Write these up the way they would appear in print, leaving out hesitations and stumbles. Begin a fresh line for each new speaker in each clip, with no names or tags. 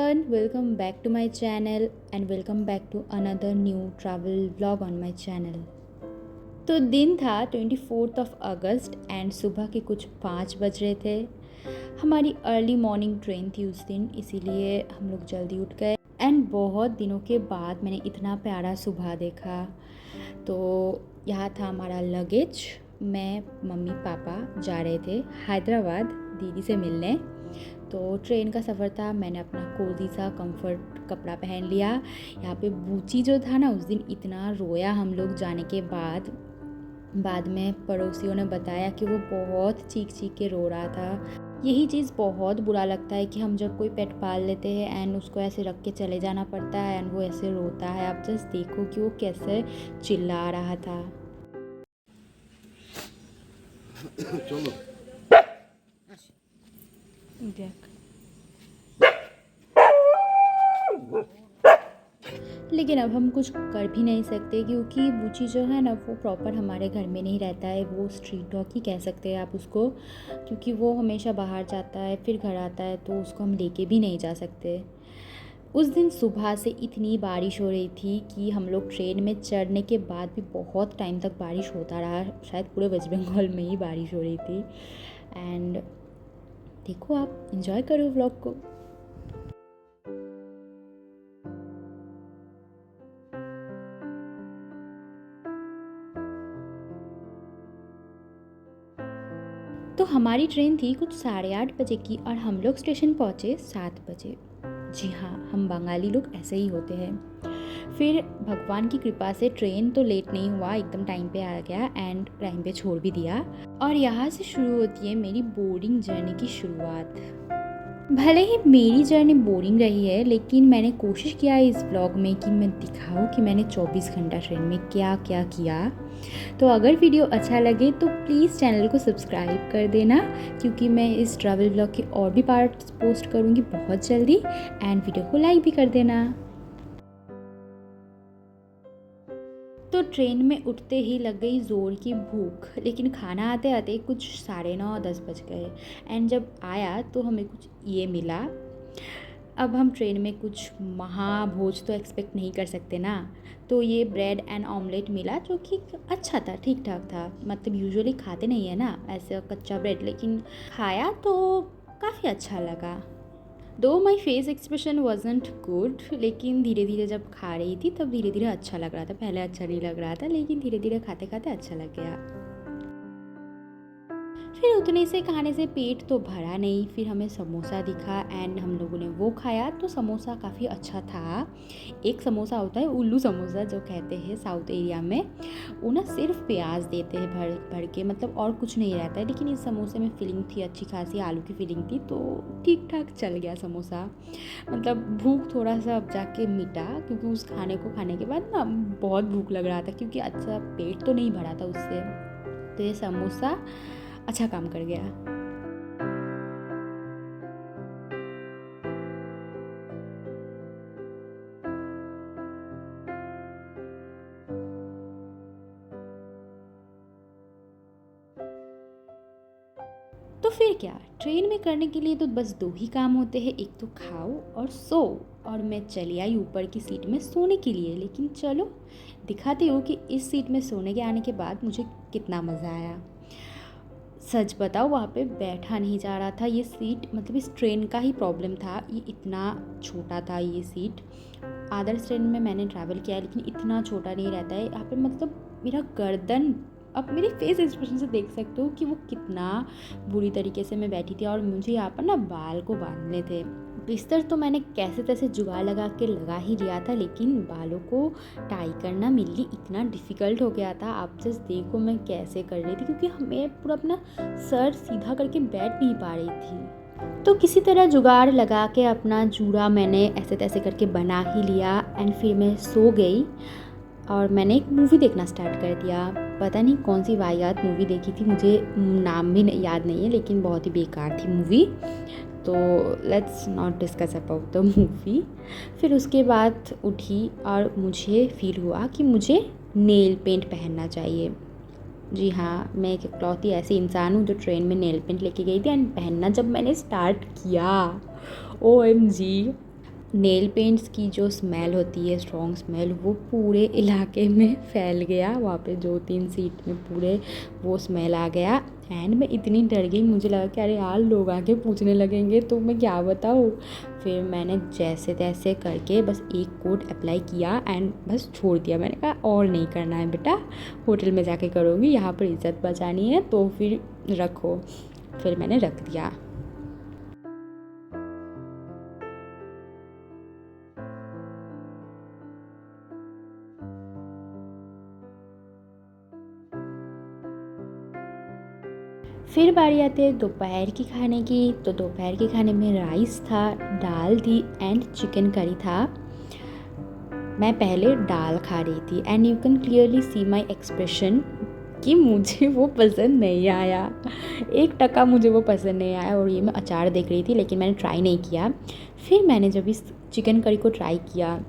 everyone, welcome back to my channel and welcome back to another new travel vlog on my channel। तो दिन था 24 अगस्त and सुबह के कुछ 5 बज रहे थे। हमारी अर्ली मॉर्निंग ट्रेन थी उस दिन, इसीलिए हम लोग जल्दी उठ गए एंड बहुत दिनों के बाद मैंने इतना प्यारा सुबह देखा। तो यहाँ था हमारा लगेज। मैं मम्मी पापा जा रहे थे हैदराबाद दीदी से मिलने। तो ट्रेन का सफ़र था, मैंने अपना कोजी सा कंफर्ट कपड़ा पहन लिया। यहाँ पे बूची जो था ना, उस दिन इतना रोया हम लोग जाने के बाद में पड़ोसियों ने बताया कि वो बहुत चीख चीख के रो रहा था। यही चीज़ बहुत बुरा लगता है कि हम जब कोई पेट पाल लेते हैं एंड उसको ऐसे रख के चले जाना पड़ता है एंड वो ऐसे रोता है। आप जस्ट देखो कि वो कैसे चिल्ला रहा था। चलो लेकिन अब हम कुछ कर भी नहीं सकते क्योंकि बूची जो है ना, वो प्रॉपर हमारे घर में नहीं रहता है। वो स्ट्रीट डॉग ही कह सकते हैं आप उसको, क्योंकि वो हमेशा बाहर जाता है फिर घर आता है, तो उसको हम लेके भी नहीं जा सकते। उस दिन सुबह से इतनी बारिश हो रही थी कि हम लोग ट्रेन में चढ़ने के बाद भी बहुत टाइम तक बारिश होता रहा। शायद पूरे वेस्ट बंगाल में ही बारिश हो रही थी। एंड देखो, आप एंजॉय करो व्लॉग को। तो हमारी ट्रेन थी कुछ 8:30 बजे की और हम लोग स्टेशन पहुँचे 7 बजे। जी हाँ, हम बंगाली लोग ऐसे ही होते हैं। फिर भगवान की कृपा से ट्रेन तो लेट नहीं हुआ, एकदम टाइम पे आ गया एंड टाइम पे छोड़ भी दिया। और यहाँ से शुरू होती है मेरी बोर्डिंग जर्नी की शुरुआत। भले ही मेरी जर्नी बोरिंग रही है, लेकिन मैंने कोशिश किया है इस व्लॉग में कि मैं दिखाऊं कि मैंने 24 घंटा ट्रेन में क्या क्या किया। तो अगर वीडियो अच्छा लगे तो प्लीज़ चैनल को सब्सक्राइब कर देना, क्योंकि मैं इस ट्रैवल व्लॉग के और भी पार्ट्स पोस्ट करूँगी बहुत जल्दी। एंड वीडियो को लाइक भी कर देना। तो ट्रेन में उठते ही लग गई ज़ोर की भूख, लेकिन खाना आते आते कुछ 9:30-10 बज गए। एंड जब आया तो हमें कुछ ये मिला। अब हम ट्रेन में कुछ महाभोज तो एक्सपेक्ट नहीं कर सकते ना, तो ये ब्रेड एंड ऑमलेट मिला जो कि अच्छा था, ठीक ठाक था। मतलब यूजुअली खाते नहीं है ना ऐसे कच्चा ब्रेड, लेकिन खाया तो काफ़ी अच्छा लगा। दो my face expression wasn't good, लेकिन धीरे धीरे जब खा रही थी तब धीरे धीरे अच्छा लग रहा था। पहले अच्छा नहीं लग रहा था, लेकिन धीरे धीरे खाते खाते अच्छा लग गया। फिर उतने से खाने से पेट तो भरा नहीं, फिर हमें समोसा दिखा एंड हम लोगों ने वो खाया। तो समोसा काफ़ी अच्छा था। एक समोसा होता है उल्लू समोसा जो कहते हैं साउथ एरिया में, वो ना सिर्फ प्याज देते हैं भर भर के, मतलब और कुछ नहीं रहता है। लेकिन इस समोसे में फिलिंग थी अच्छी खासी, आलू की फिलिंग थी, तो ठीक ठाक चल गया समोसा। मतलब भूख थोड़ा सा अब जाके मिटा, क्योंकि उस खाने को खाने के बाद ना बहुत भूख लग रहा था, क्योंकि अच्छा पेट तो नहीं भरा था उससे। तो ये समोसा अच्छा काम कर गया। तो फिर क्या, ट्रेन में करने के लिए तो बस दो ही काम होते हैं, एक तो खाओ और सो। और मैं चली आई ऊपर की सीट में सोने के लिए। लेकिन चलो दिखाती हूँ कि इस सीट में सोने के आने के बाद मुझे कितना मज़ा आया। सच बताओ, वहाँ पे बैठा नहीं जा रहा था। ये सीट, मतलब इस ट्रेन का ही प्रॉब्लम था, ये इतना छोटा था ये सीट। अदर्स ट्रेन में मैंने ट्रैवल किया है, लेकिन इतना छोटा नहीं रहता है यहाँ पे। मतलब मेरा गर्दन, अब मेरे फेस एक्सप्रेशन से देख सकते हो कि वो कितना बुरी तरीके से मैं बैठी थी। और मुझे यहाँ पर ना बाल को बांधने थे। बिस्तर तो मैंने कैसे तैसे जुगाड़ लगा के लगा ही लिया था, लेकिन बालों को टाई करना मेरे लिए इतना डिफ़िकल्ट हो गया था। आप जस्ट देखो मैं कैसे कर रही थी, क्योंकि मैं पूरा अपना सर सीधा करके बैठ नहीं पा रही थी। तो किसी तरह जुगाड़ लगा के अपना जूड़ा मैंने ऐसे तैसे करके बना ही लिया एंड फिर मैं सो गई। और मैंने एक मूवी देखना स्टार्ट कर दिया। पता नहीं कौन सी वाहियात मूवी देखी थी, मुझे नाम भी याद नहीं है, लेकिन बहुत ही बेकार थी मूवी। तो let's not discuss about the movie. फिर उसके बाद उठी और मुझे फील हुआ कि मुझे नेल पेंट पहनना चाहिए। जी हाँ, मैं एक इकलौती ऐसी इंसान हूँ जो ट्रेन में नेल पेंट लेके गई थी एंड पहनना जब मैंने स्टार्ट किया, OMG, नेल पेंट्स की जो स्मेल होती है, स्ट्रॉन्ग स्मेल, वो पूरे इलाके में फैल गया। वहाँ पे 2-3 सीट में पूरे वो स्मेल आ गया एंड मैं इतनी डर गई, मुझे लगा कि अरे यार लोग आके पूछने लगेंगे तो मैं क्या बताऊँ। फिर मैंने जैसे तैसे करके बस एक कोट अप्लाई किया एंड बस छोड़ दिया। मैंने कहा और नहीं करना है बेटा, होटल में जाके करोगी, यहाँ पर इज़्ज़त बचानी है तो फिर रखो। फिर मैंने रख दिया। फिर बारी आती है दोपहर की खाने की। तो दोपहर के खाने में राइस था, दाल थी एंड चिकन करी था। मैं पहले दाल खा रही थी and you can clearly see my expression कि मुझे वो पसंद नहीं आया। 1% मुझे वो पसंद नहीं आया। और ये मैं अचार देख रही थी लेकिन मैंने ट्राई नहीं किया। फिर मैंने जब इस चिकन करी को ट्राई किया,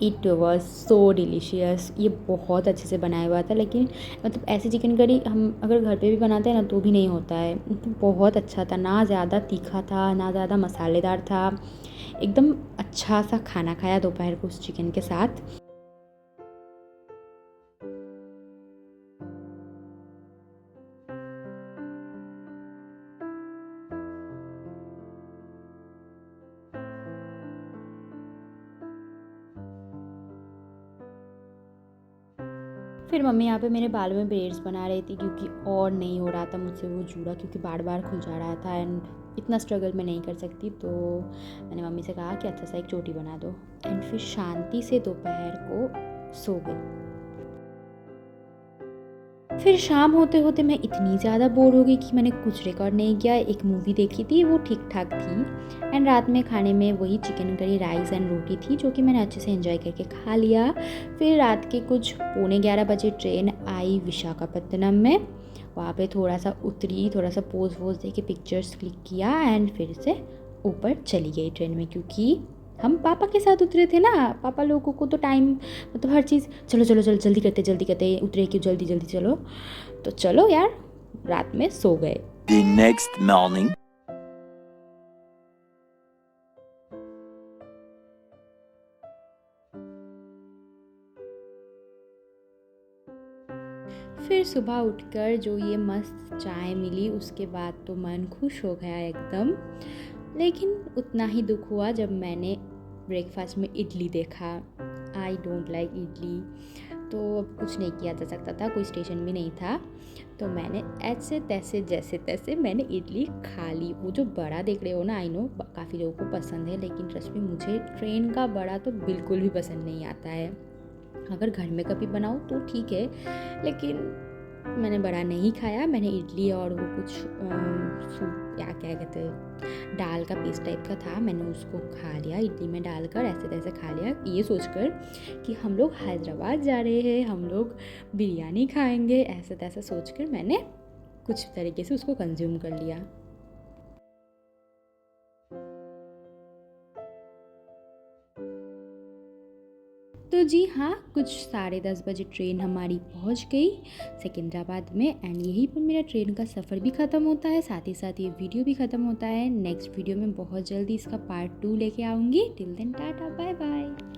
इट वॉज सो डिलीशियस। ये बहुत अच्छे से बनाया हुआ था, लेकिन मतलब ऐसी चिकन करी हम अगर घर पे भी बनाते हैं ना तो भी नहीं होता है। मतलब बहुत अच्छा था, ना ज़्यादा तीखा था ना ज़्यादा मसालेदार था। एकदम अच्छा सा खाना खाया दोपहर को उस चिकन के साथ। फिर मम्मी यहाँ पे मेरे बालों में ब्रेड्स बना रही थी, क्योंकि और नहीं हो रहा था मुझसे वो जूड़ा, क्योंकि बार बार खुल जा रहा था एंड इतना स्ट्रगल मैं नहीं कर सकती। तो मैंने मम्मी से कहा कि अच्छा सा एक चोटी बना दो एंड फिर शांति से दोपहर को सो गई। फिर शाम होते होते मैं इतनी ज़्यादा बोर हो गई कि मैंने कुछ रिकॉर्ड नहीं किया। एक मूवी देखी थी, वो ठीक ठाक थी एंड रात में खाने में वही चिकन करी, राइस एंड रोटी थी, जो कि मैंने अच्छे से एंजॉय करके खा लिया। फिर रात के कुछ 11:15 ट्रेन आई विशाखापत्तनम में। वहाँ पे थोड़ा सा उतरी, थोड़ा सा पोज वोज दे के पिक्चर्स क्लिक किया एंड फिर से ऊपर चली गई ट्रेन में, क्योंकि हम पापा के साथ उतरे थे ना। पापा लोगों को तो टाइम, मतलब हर चीज़ चलो चलो चलो जल्दी करते उतरे क्यों, जल्दी जल्दी चलो। तो चलो यार, रात में सो गए।
The next morning.
फिर सुबह उठकर जो ये मस्त चाय मिली, उसके बाद तो मन खुश हो गया एकदम। लेकिन उतना ही दुख हुआ जब मैंने ब्रेकफास्ट में इडली देखा। आई डोंट लाइक इडली, तो अब कुछ नहीं किया जा सकता था, कोई स्टेशन भी नहीं था। तो मैंने ऐसे तैसे जैसे तैसे मैंने इडली खा ली। वो जो बड़ा देख रहे हो ना, आई नो काफ़ी लोगों को पसंद है, लेकिन ट्रस्ट में मुझे ट्रेन का बड़ा तो बिल्कुल भी पसंद नहीं आता है। अगर घर में कभी बनाओ तो ठीक है, लेकिन मैंने बड़ा नहीं खाया। मैंने इडली और वो कुछ सूप या क्या कहते हैं, दाल का पीस टाइप का था, मैंने उसको खा लिया इडली में डालकर, ऐसे तैसे खा लिया, ये सोचकर कि हम लोग हैदराबाद जा रहे हैं, हम लोग बिरयानी खाएंगे, ऐसे तैसे सोचकर मैंने कुछ तरीके से उसको कंज्यूम कर लिया। तो जी हाँ, कुछ 10:30 बजे ट्रेन हमारी पहुंच गई सिकंदराबाद में एंड यहीं पर मेरा ट्रेन का सफ़र भी ख़त्म होता है, साथ ही साथ ये वीडियो भी ख़त्म होता है। नेक्स्ट वीडियो में बहुत जल्दी इसका पार्ट 2 लेके आऊँगी। Till then tata bye bye.